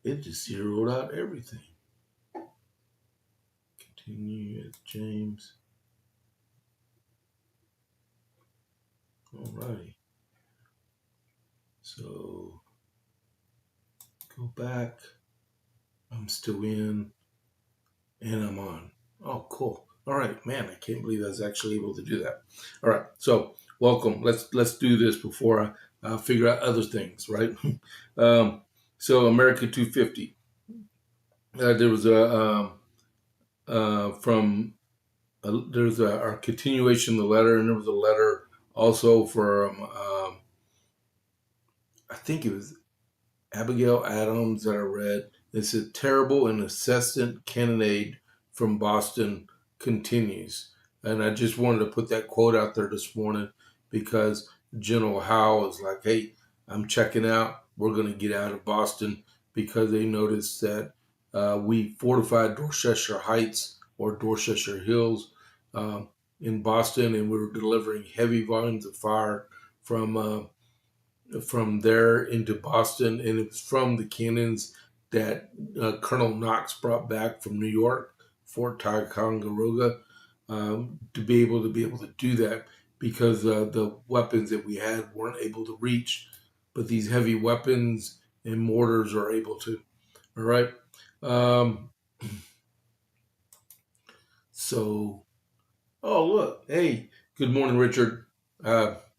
It just zeroed out everything. Continue as James. Alrighty. So go back. I'm still in and I'm on. Oh, cool. All right, man, I can't believe I was actually able to do that. All right, so welcome. Let's do this before I figure out other things, right? um, so America 250. There was a from there's our continuation of the letter, and there was a letter also from I think it was Abigail Adams that I read. It said terrible and incessant cannonade from Boston continues. And I just wanted to put that quote out there this morning because General Howe is like, hey, I'm checking out. We're going to get out of Boston because they noticed that we fortified Dorchester Heights or Dorchester Hills in Boston, and we were delivering heavy volumes of fire from there into Boston, and it was from the cannons that Colonel Knox brought back from New York, Fort Ticonderoga, to be able to do that because the weapons that we had weren't able to reach, but these heavy weapons and mortars are able to. All right. Um, so, oh look, hey, good morning, Richard.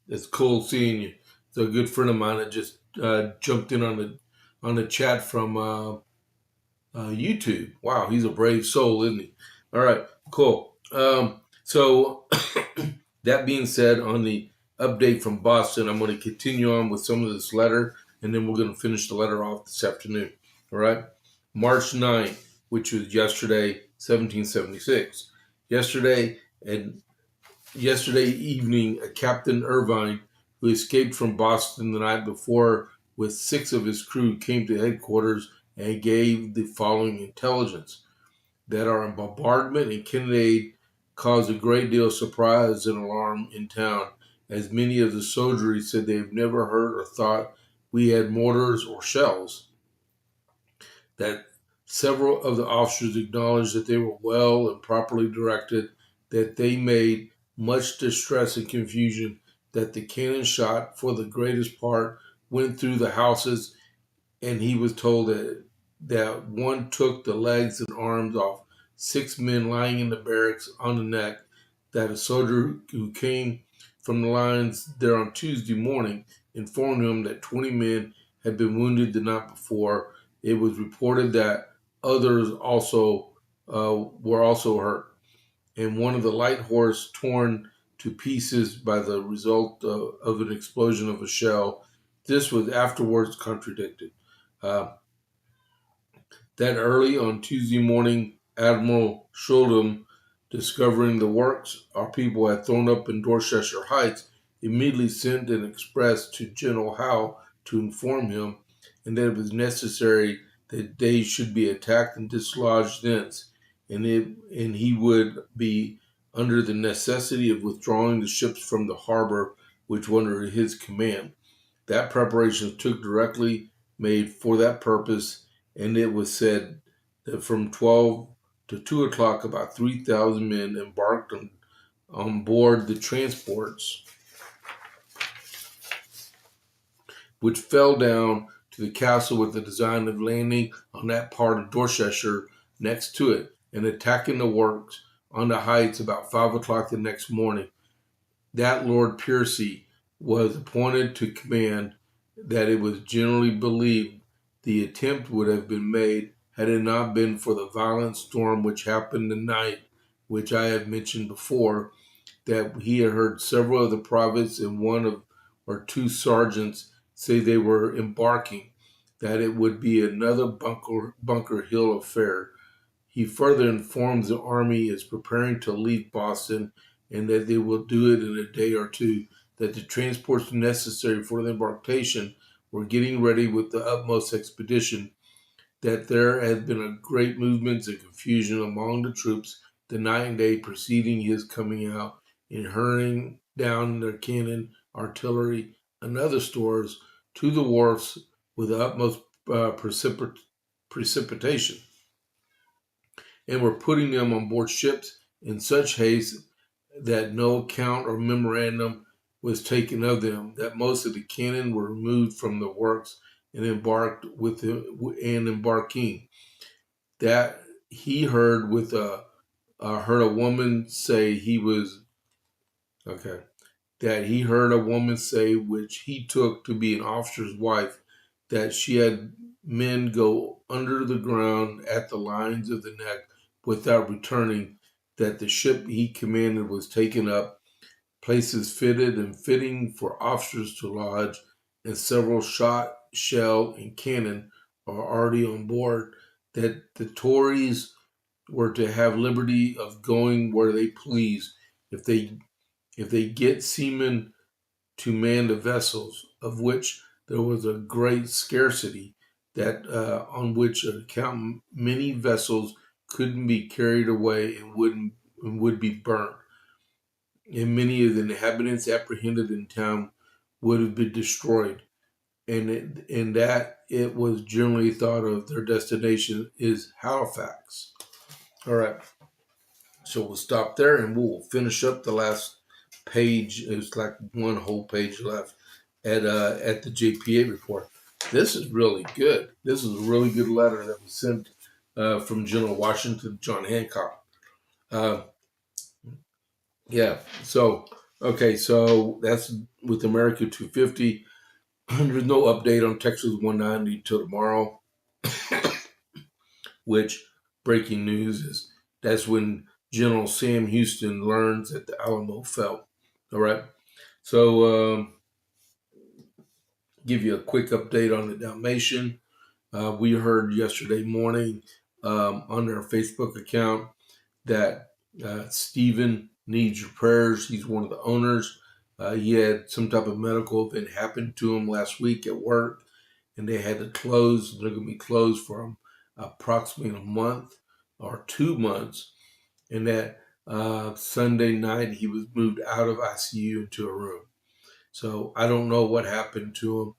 It's cool seeing you. It's a good friend of mine that just jumped in on the chat from YouTube. Wow, he's a brave soul, isn't he? All right, cool. So that being said, on the update from Boston, I'm going to continue on with some of this letter, and then we're going to finish the letter off this afternoon. All right, March 9th, which was yesterday, 1776. Yesterday, and yesterday evening, a Captain Irvine, who escaped from Boston the night before with 6 of his crew, came to headquarters and gave the following intelligence: that our bombardment and cannonade caused a great deal of surprise and alarm in town, as many of the soldiery said they have never heard or thought we had mortars or shells. That several of the officers acknowledged that they were well and properly directed, that they made much distress and confusion, that the cannon shot, for the greatest part, went through the houses, and he was told that one took the legs and arms off 6 men lying in the barracks on the neck, that a soldier who came from the lines there on Tuesday morning informed him that 20 men had been wounded the night before. It was reported that others also were also hurt, and one of the light horse torn to pieces by the result of an explosion of a shell. This was afterwards contradicted. Uh, that early on Tuesday morning, Admiral Shuldam, discovering the works our people had thrown up in Dorchester Heights, immediately sent an express to General Howe to inform him, and that it was necessary that they should be attacked and dislodged thence, and he would be under the necessity of withdrawing the ships from the harbor which were under his command. That preparation took directly made for that purpose, and it was said that from 12 to 2 o'clock, about 3,000 men embarked on board the transports, which fell down to the castle with the design of landing on that part of Dorchester next to it and attacking the works on the heights about 5 o'clock the next morning. That Lord Piercy was appointed to command, that it was generally believed the attempt would have been made had it not been for the violent storm which happened the night, which I have mentioned before, that he had heard several of the privates and one of or two sergeants say they were embarking, that it would be another Bunker Hill affair. He further informs the army is preparing to leave Boston and that they will do it in a day or two, that the transports necessary for the embarkation were getting ready with the utmost expedition, that there had been a great movements and confusion among the troops the night and day preceding his coming out, in hurrying down their cannon, artillery, and other stores to the wharfs with the utmost precipitation, precipitation, and were putting them on board ships in such haste that no account or memorandum was taken of them, that most of the cannon were removed from the works and embarking. That he heard heard a woman say he was okay. That he heard a woman say, which he took to be an officer's wife, that she had men go under the ground at the lines of the neck without returning, that the ship he commanded was taken up, places fitted and fitting for officers to lodge, and several shot, shell, and cannon are already on board, that the Tories were to have liberty of going where they please if they get seamen to man the vessels, of which there was a great scarcity, that on which account many vessels couldn't be carried away and would be burnt, and many of the inhabitants apprehended in town would have been destroyed, and that it was generally thought of their destination is Halifax. All right, so we'll stop there and we'll finish up the last page. It's like one whole page left at the JPA report. This is really good. This is a really good letter that was sent from General Washington, John Hancock. Uh, yeah. So okay. So that's with America 250. There's no update on Texas 190 until tomorrow. Which breaking news is that's when General Sam Houston learns that the Alamo fell. All right. So give you a quick update on the Dalmatian. We heard yesterday morning on their Facebook account that Stephen needs your prayers. He's one of the owners. He had some type of medical event happen to him last week at work, and they had to close. They're going to be closed for approximately a month or 2 months. And that Sunday night, he was moved out of ICU into a room. So I don't know what happened to him.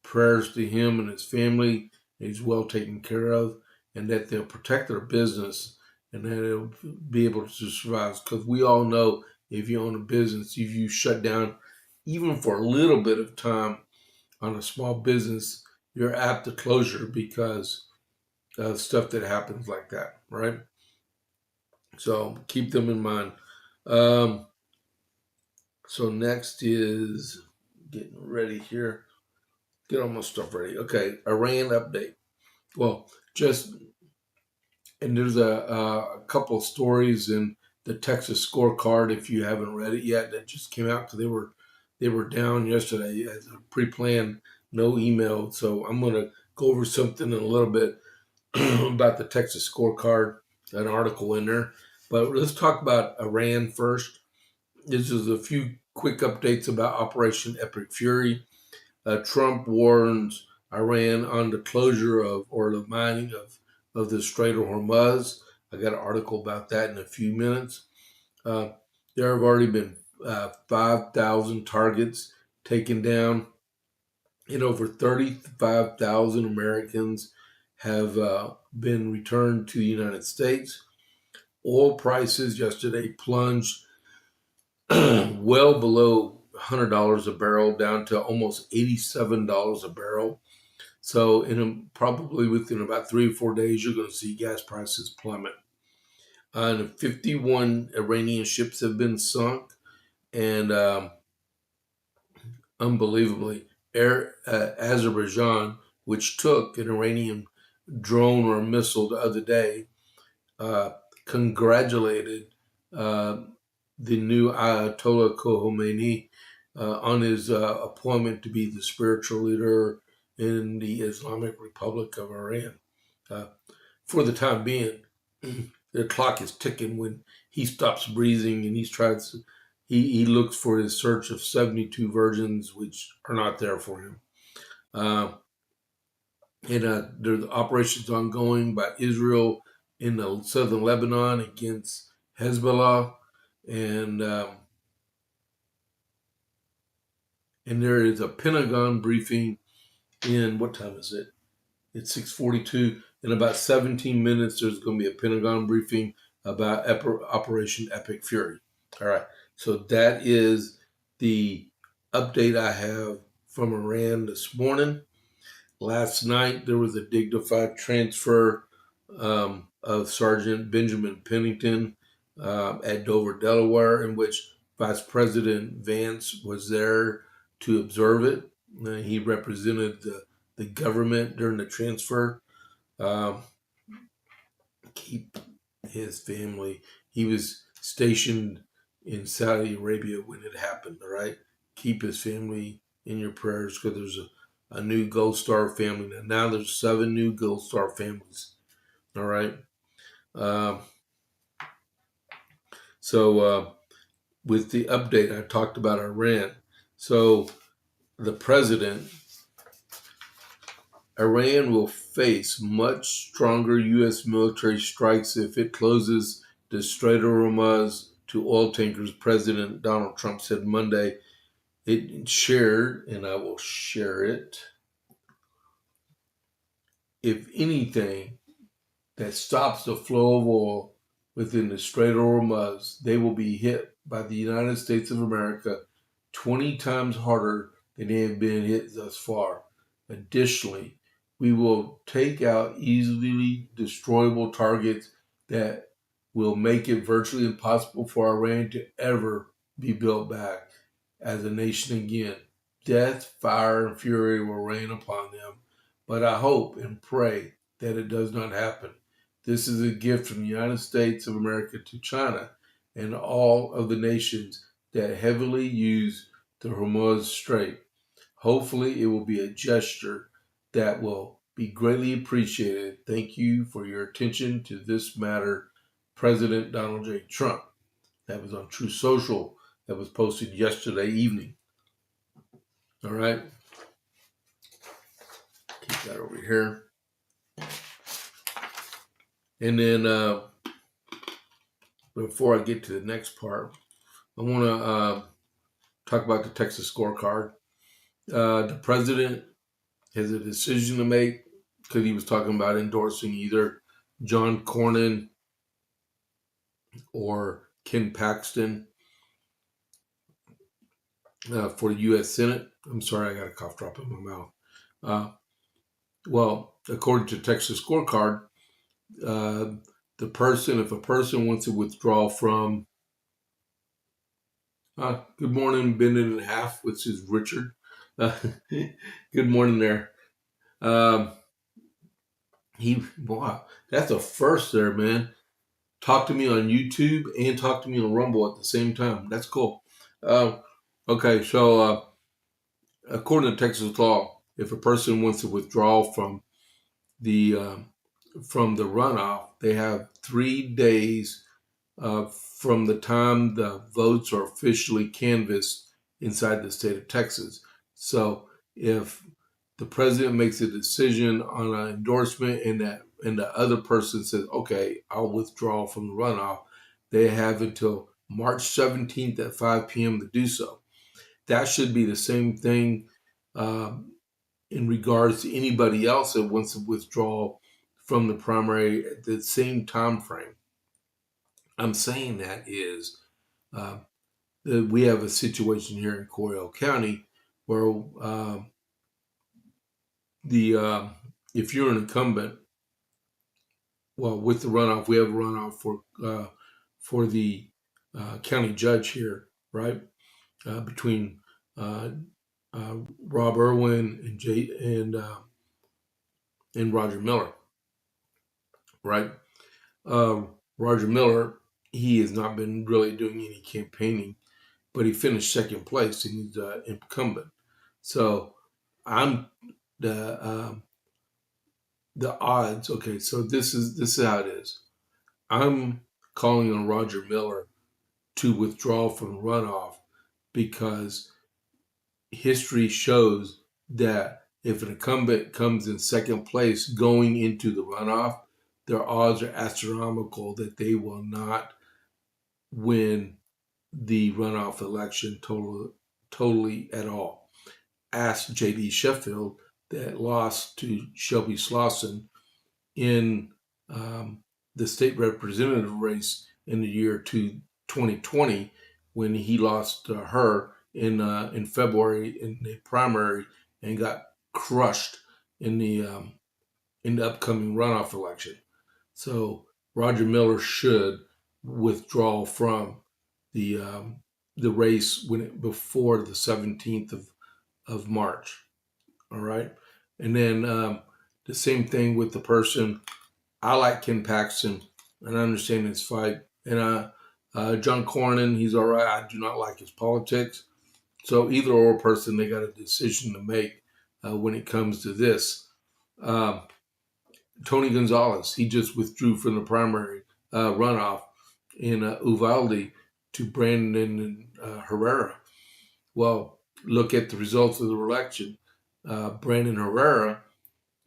Prayers to him and his family. He's well taken care of, and that they'll protect their business and that it'll be able to survive. Because we all know if you own a business, if you shut down even for a little bit of time on a small business, you're apt to closure because of stuff that happens like that, right? So keep them in mind. So next is getting ready here. Get all my stuff ready. Okay, Iran update. Well, just and there's a couple of stories in the Texas scorecard if you haven't read it yet. That just came out because they were down yesterday as a pre-planned, no email. So I'm gonna go over something in a little bit about the Texas scorecard, an article in there. But let's talk about Iran first. This is a few quick updates about Operation Epic Fury. Trump warns Iran on the closure of or the mining of the Strait of Hormuz. I got an article about that in a few minutes. There have already been 5,000 targets taken down, and over 35,000 Americans have been returned to the United States. Oil prices yesterday plunged well below $100 a barrel, down to almost $87 a barrel. So, probably within about 3 or 4 days, you're going to see gas prices plummet. And 51 Iranian ships have been sunk, and unbelievably, Azerbaijan, which took an Iranian drone or missile the other day, congratulated the new Ayatollah Khomeini on his appointment to be the spiritual leader in the Islamic Republic of Iran. For the time being, the clock is ticking. When he stops breathing and he looks for his search of 72 virgins, which are not there for him. There's operations ongoing by Israel in the southern Lebanon against Hezbollah, and there is a Pentagon briefing in what time is it? It's 6:42 in about 17 minutes, there's going to be a Pentagon briefing about Operation Epic Fury. All right. So that is the update I have from Iran this morning. Last night, there was a dignified transfer of Sergeant Benjamin Pennington at Dover, Delaware, in which Vice President Vance was there to observe it. He represented the government during the transfer. Um, keep his family. He was stationed in Saudi Arabia when it happened, all right? Keep his family in your prayers because there's a new Gold Star family. Now there's 7 new Gold Star families, all right? Um, so with the update, I talked about Iran. So the president, Iran will face much stronger U.S. military strikes if it closes the Strait of Hormuz to oil tankers, President Donald Trump said Monday. It shared, and I will share it. If anything that stops the flow of oil within the Strait of Hormuz, they will be hit by the United States of America 20 times harder than they have been hit thus far. Additionally, we will take out easily destroyable targets that will make it virtually impossible for Iran to ever be built back as a nation again. Death, fire, and fury will rain upon them. But I hope and pray that it does not happen. This is a gift from the United States of America to China and all of the nations that heavily use the Hormuz Strait. Hopefully, it will be a gesture that will be greatly appreciated. Thank you for your attention to this matter, President Donald J. Trump. That was on True Social. That was posted yesterday evening. All right. Keep that over here. And then before I get to the next part, I want to talk about the Texas scorecard. The president has a decision to make because he was talking about endorsing either John Cornyn or Ken Paxton for the U.S. Senate. I'm sorry, I got a cough drop in my mouth. Well, according to Texas scorecard, if a person wants to withdraw from, good morning, bend it in half, which is Richard. Good morning there. Wow, that's a first there, man. Talk to me on YouTube and talk to me on Rumble at the same time. That's cool. Okay, so according to Texas law, if a person wants to withdraw from the runoff, they have 3 days from the time the votes are officially canvassed inside the state of Texas. So if the president makes a decision on an endorsement and the other person says, okay, I'll withdraw from the runoff, they have until March 17th at 5 p.m. to do so. That should be the same thing in regards to anybody else that wants to withdraw from the primary at the same time frame. I'm saying that is we have a situation here in Coryell County where if you're an incumbent, well, with the runoff, we have a runoff for the county judge here, right? Between Rob Irwin and Roger Miller, right? Roger Miller, he has not been really doing any campaigning, but he finished second place and he's incumbent. So I'm the odds. Okay, so this is how it is. I'm calling on Roger Miller to withdraw from runoff because history shows that if an incumbent comes in second place going into the runoff, their odds are astronomical that they will not win the runoff election totally at all. Ask J.D. Sheffield that lost to Shelby Slauson in the state representative race in the year 2020 when he lost her in February in the primary and got crushed in the upcoming runoff election. So Roger Miller should withdraw from the race before the 17th of March. All right, and then the same thing with the person. I like Ken Paxton, and I understand his fight. And John Cornyn, he's all right. I do not like his politics. So either or person, they got a decision to make when it comes to this. Um, Tony Gonzalez, he just withdrew from the primary runoff in Uvalde to Brandon Herrera. Well, look at the results of the election. Brandon Herrera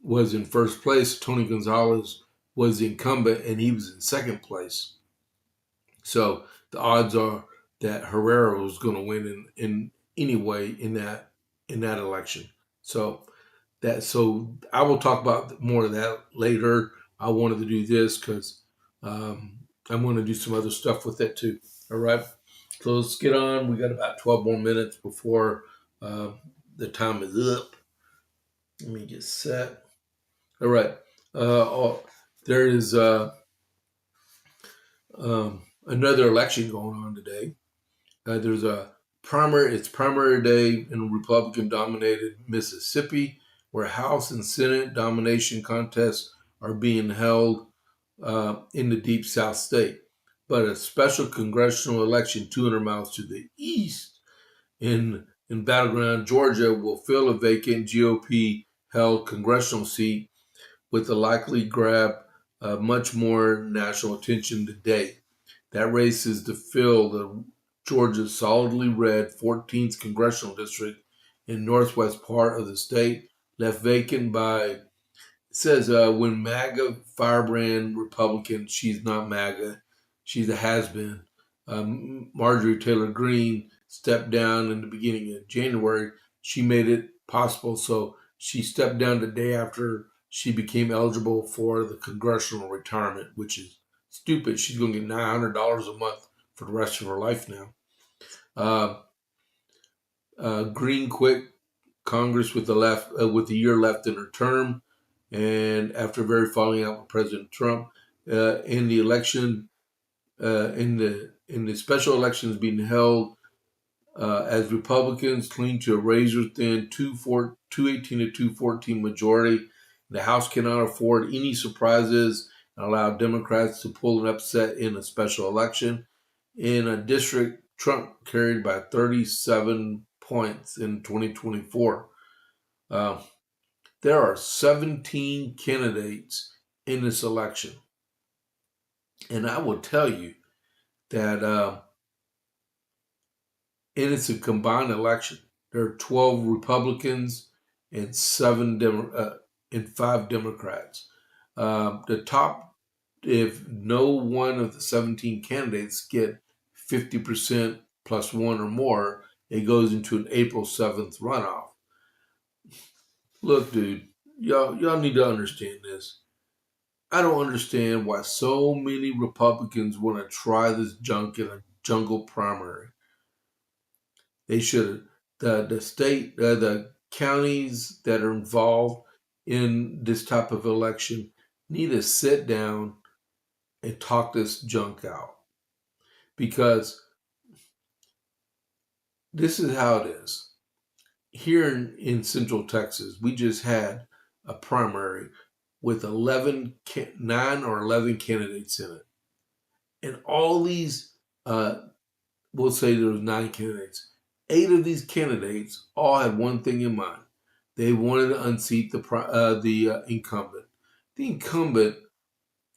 was in first place. Tony Gonzalez was the incumbent, and he was in second place. So the odds are that Herrera was going to win in anyway in that election. So I will talk about more of that later. I wanted to do this because I'm going to do some other stuff with it too. All right. So let's get on. We got about 12 more minutes before the time is up. Let me get set. All right. There is another election going on today. There's a primary. It's primary day in Republican-dominated Mississippi, where House and Senate domination contests are being held in the Deep South state. But a special congressional election 200 miles to the east in battleground Georgia will fill a vacant GOP-held congressional seat with a likely grab much more national attention today. That race is to fill the Georgia's solidly red 14th congressional district in northwest part of the state, left vacant by, it says, when MAGA firebrand Republican, she's not MAGA, she's a has-been, Marjorie Taylor Greene stepped down in the beginning of January. She made it possible, so she stepped down the day after she became eligible for the congressional retirement, which is stupid. She's going to get $900 a month for the rest of her life now. Green quit Congress with the year left in her term, and after very falling out with President Trump in the election, in the special elections being held. As Republicans cling to a razor-thin 218 to 214 majority, the House cannot afford any surprises and allow Democrats to pull an upset in a special election. In a district Trump carried by 37 points in 2024. There are 17 candidates in this election. And I will tell you that and it's a combined election. There are 12 Republicans and 5 Democrats. The top, if no one of the 17 candidates get 50% plus one or more, it goes into an April 7th runoff. Look, dude, y'all need to understand this. I don't understand why so many Republicans want to try this junk in a jungle primary. They should, the state, the counties that are involved in this type of election need to sit down and talk this junk out. Because this is how it is. Here in Central Texas, we just had a primary with 9 or 11 candidates in it. And all these, we'll say there was 9 candidates. 8 of these candidates all had one thing in mind. They wanted to unseat the incumbent. The incumbent,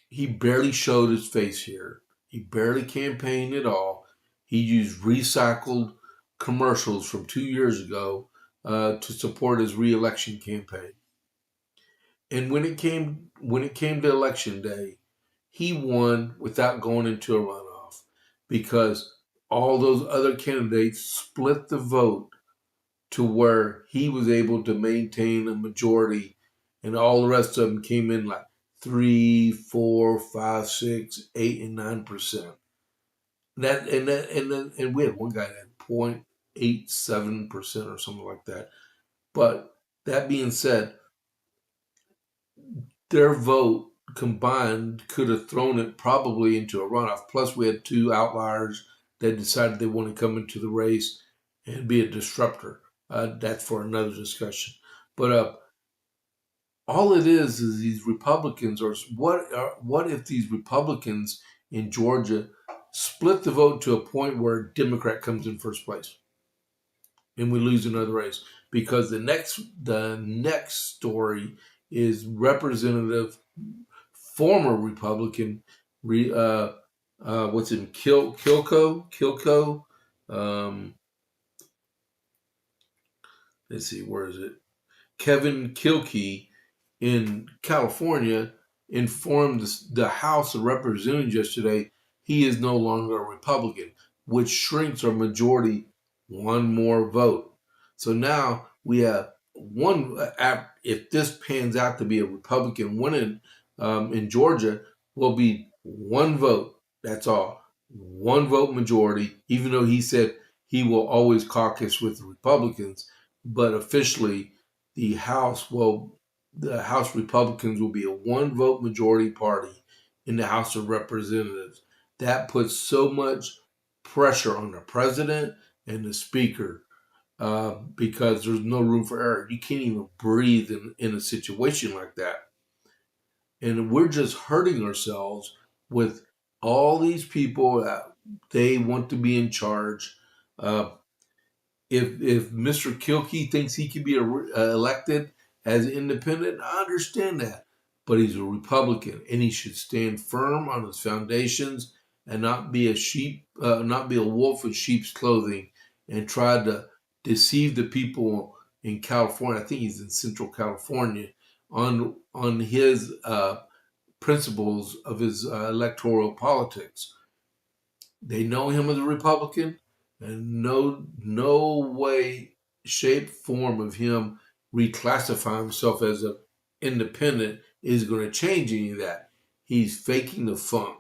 he barely showed his face here. He barely campaigned at all. He used recycled commercials from 2 years ago to support his re-election campaign. And when it came to election day, he won without going into a runoff because all those other candidates split the vote to where he was able to maintain a majority, and all the rest of them came in like 3, 4, 5, 6, 8, and 9%. And we had one guy that had 0.87% or something like that. But that being said, their vote combined could have thrown it probably into a runoff. Plus, we had two outliers that decided they want to come into the race and be a disruptor. That's for another discussion. But all it is these Republicans, or what if these Republicans in Georgia split the vote to a point where a Democrat comes in first place and we lose another race? Because the next story is Representative former Republican, what's in Kilco. Um, let's see, where is it? Kevin Kilkey in California informed the House of Representatives yesterday he is no longer a Republican, which shrinks our majority one more vote. So now we have one. If this pans out to be a Republican winning in Georgia, will be one vote. That's all. One vote majority, even though he said he will always caucus with the Republicans, but officially the House the House Republicans will be a one vote majority party in the House of Representatives. That puts so much pressure on the president and the speaker because there's no room for error. You can't even breathe in a situation like that. And we're just hurting ourselves with all these people that they want to be in charge. Uh, if Mr. Kilkey thinks he can be elected as an independent, I understand that. But he's a Republican, and he should stand firm on his foundations and not be not be a wolf in sheep's clothing, and try to deceive the people in California. I think he's in Central California on his principles of his electoral politics. They know him as a Republican, and no way, shape, form of him reclassifying himself as an independent is going to change any of that. He's faking the funk.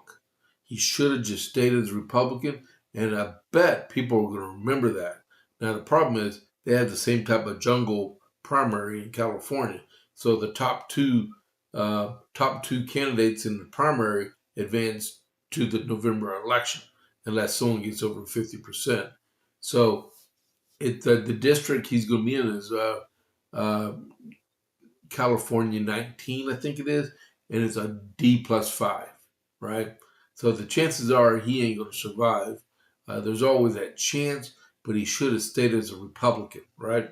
He should have just stayed as a Republican, and I bet people are going to remember that. Now the problem is they have the same type of jungle primary in California, so the top two candidates in the primary advance to the November election unless someone gets over 50%. So the district he's going to be in is uh, California 19, I think it is, and it's a D+5, right? So the chances are he ain't going to survive. There's always that chance, but he should have stayed as a Republican, right?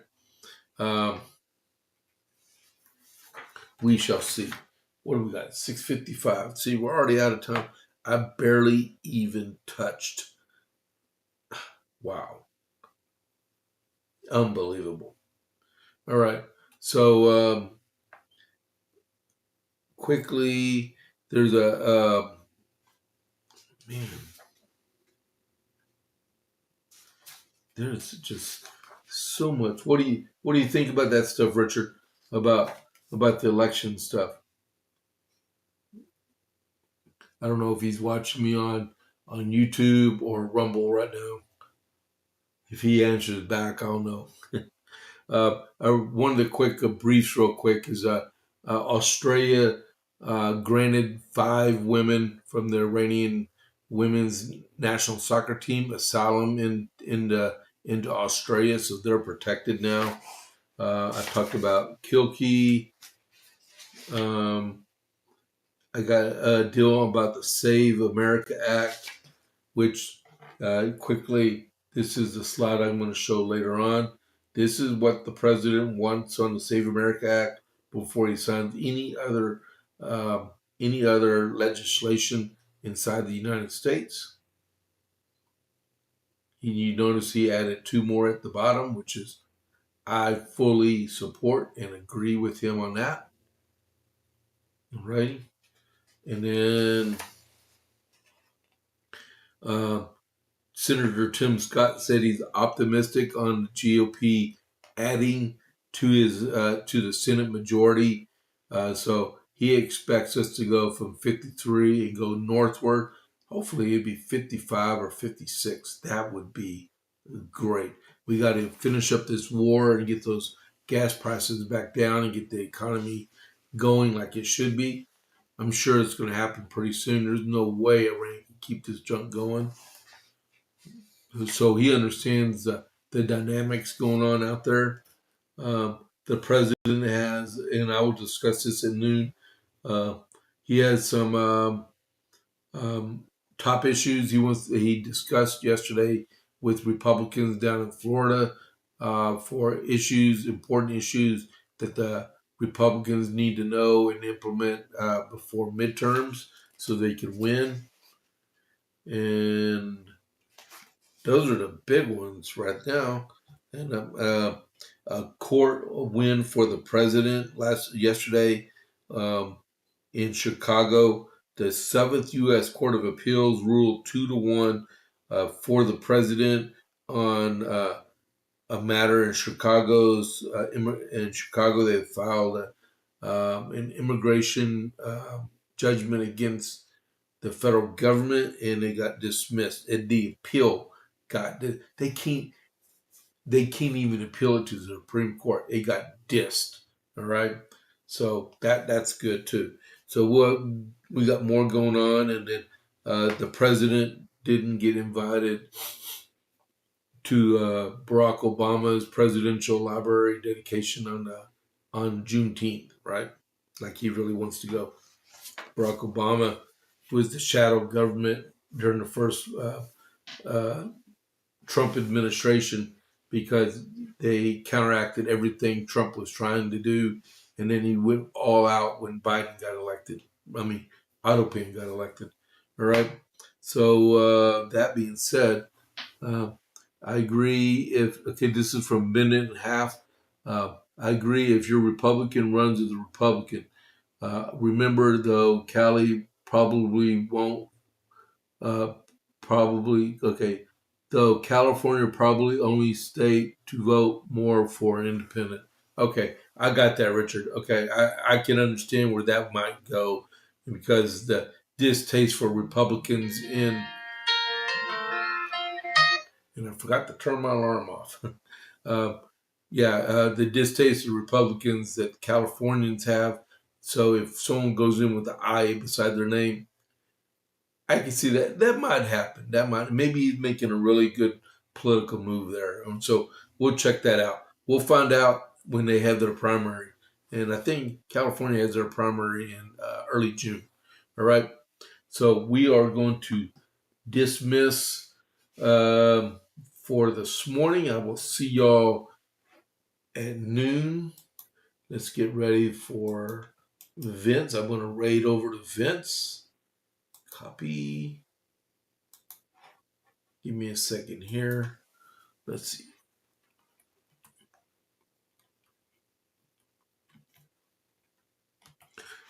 Um, we shall see. What do we got? 6:55. See, we're already out of time. I barely even touched. Wow. Unbelievable. All right. So quickly, there's man. There's just so much. What do you think about that stuff, Richard? About the election stuff? I don't know if he's watching me on YouTube or Rumble right now. If he answers back, I don't know. One of the quick briefs, real quick, is Australia granted 5 women from the Iranian women's national soccer team asylum into Australia, so they're protected now. I talked about Kilkey. I got a deal about the Save America Act, which quickly, this is the slide I'm going to show later on. This is what the president wants on the Save America Act before he signs any other legislation inside the United States. You notice he added 2 more at the bottom, which is I fully support and agree with him on that. All right. And then Senator Tim Scott said he's optimistic on the GOP adding to the Senate majority. So he expects us to go from 53 and go northward. Hopefully it'd be 55 or 56. That would be great. We got to finish up this war and get those gas prices back down and get the economy going like it should be. I'm sure it's going to happen pretty soon. There's no way Iran can keep this junk going. So he understands the dynamics going on out there. The president has, and I will discuss this at noon. Uh, he has some um, top issues he discussed yesterday with Republicans down in Florida for important issues that the Republicans need to know and implement before midterms so they can win. And those are the big ones right now. And a court win for the president yesterday in Chicago. The Seventh U.S. Court of Appeals ruled 2-1 for the president on a matter in Chicago's in Chicago. They filed an immigration judgment against the federal government, and they got dismissed. And the appeal got they can't even appeal it to the Supreme Court. It got dissed. All right, so that's good too. So we got more going on, and then the president didn't get invited to Barack Obama's presidential library dedication on Juneteenth, right? Like he really wants to go. Barack Obama was the shadow government during the first Trump administration because they counteracted everything Trump was trying to do, and then he went all out when Biden got elected. Autopay got elected. All right. So that being said, I agree. This is from Minute and a Half. I agree. If your Republican runs as a Republican, remember though, Cali probably won't. Probably okay. Though California probably only state to vote more for an independent. Okay, I got that, Richard. Okay, I can understand where that might go because the distaste for Republicans and I forgot to turn my alarm off. uh, the distaste of Republicans that Californians have. So if someone goes in with the I beside their name, I can see that might happen. Maybe he's making a really good political move there. And so we'll check that out. We'll find out when they have their primary. And I think California has their primary in early June. All right. So we are going to dismiss for this morning. I will see y'all at noon. Let's get ready for Vince. I'm going to raid over to Vince. Copy. Give me a second here. Let's see.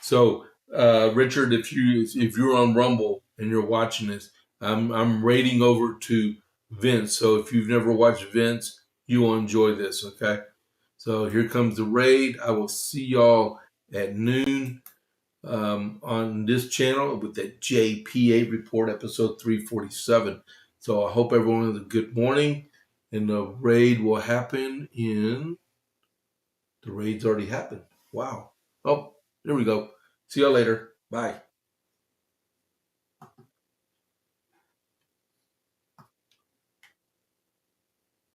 So, Richard, if you're on Rumble and you're watching this, I'm raiding over to Vince. So if you've never watched Vince, you will enjoy this. Okay. So here comes the raid. I will see y'all at noon on this channel with that JPA report, episode 347. So I hope everyone has a good morning, and the raid will happen in. The raid's already happened. Wow. Oh, there we go. See y'all later. Bye.